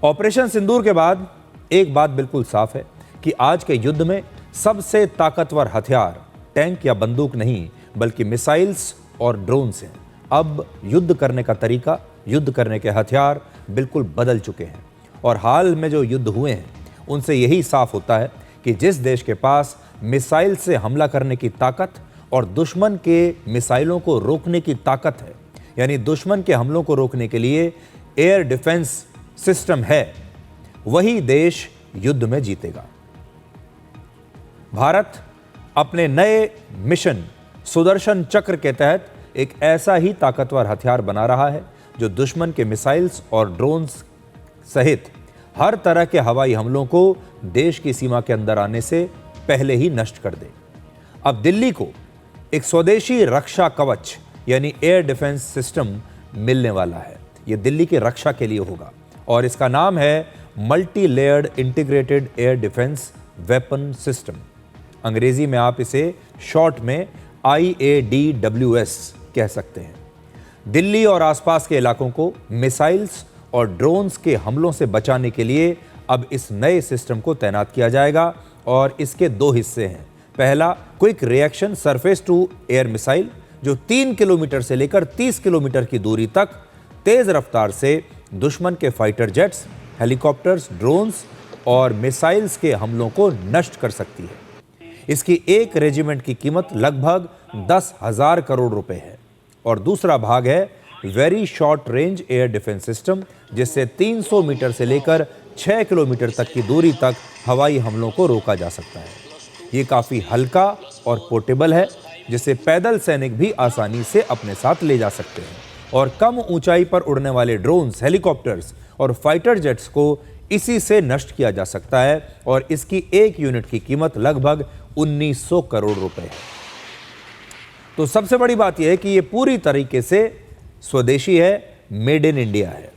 Operation सिंदूर के बाद एक बात बिल्कुल साफ है कि आज के युद्ध में सबसे ताकतवर हथियार टैंक या बंदूक नहीं बल्कि मिसाइल्स और ड्रोन्स हैं। अब युद्ध करने का तरीका, युद्ध करने के हथियार बिल्कुल बदल चुके हैं और हाल में जो युद्ध हुए हैं उनसे यही साफ होता है कि जिस देश के पास मिसाइल से हमला करने की ताकत और दुश्मन के मिसाइलों को रोकने की ताकत है, यानी दुश्मन के हमलों को रोकने के लिए एयर डिफेंस सिस्टम है, वही देश युद्ध में जीतेगा। भारत अपने नए मिशन सुदर्शन चक्र के तहत एक ऐसा ही ताकतवर हथियार बना रहा है जो दुश्मन के मिसाइल्स और ड्रोन्स सहित हर तरह के हवाई हमलों को देश की सीमा के अंदर आने से पहले ही नष्ट कर दे। अब दिल्ली को एक स्वदेशी रक्षा कवच यानी एयर डिफेंस सिस्टम मिलने वाला है। यह दिल्ली की रक्षा के लिए होगा और इसका नाम है multi layered integrated air defence weapon system. अंग्रेजी में आप इसे शॉर्ट में IADWS कह सकते हैं। दिल्ली और आसपास के इलाकों को मिसाइल्स और ड्रोन्स के हमलों से बचाने के लिए अब इस नए सिस्टम को तैनात किया जाएगा और इसके दो हिस्से हैं। पहला, quick reaction surface to air missile, जो 3 किलोमीटर से लेकर 30 किलोमीटर की दूरी तक तेज रफ्तार से दुश्मन के फाइटर जेट्स, हेलीकॉप्टर्स, ड्रोन्स और मिसाइल्स के हमलों को नष्ट कर सकती है। इसकी एक रेजिमेंट की कीमत लगभग 10,000 करोड़ रुपए है। और दूसरा भाग है very short range air defence system, जिससे 300 मीटर से लेकर 6 किलोमीटर तक की दूरी तक हवाई हमलों को रोका जा सकता है। ये काफ़ी हल्का और पोर्टेबल है, जिसे पैदल सैनिक भी आसानी से अपने साथ ले जा सकते हैं और कम ऊंचाई पर उड़ने वाले ड्रोन्स, हेलीकॉप्टर्स और फाइटर जेट्स को इसी से नष्ट किया जा सकता है और इसकी एक यूनिट की कीमत लगभग 1900 करोड़ रुपए है। तो सबसे बड़ी बात यह है कि यह पूरी तरीके से स्वदेशी है, मेड इन इंडिया है।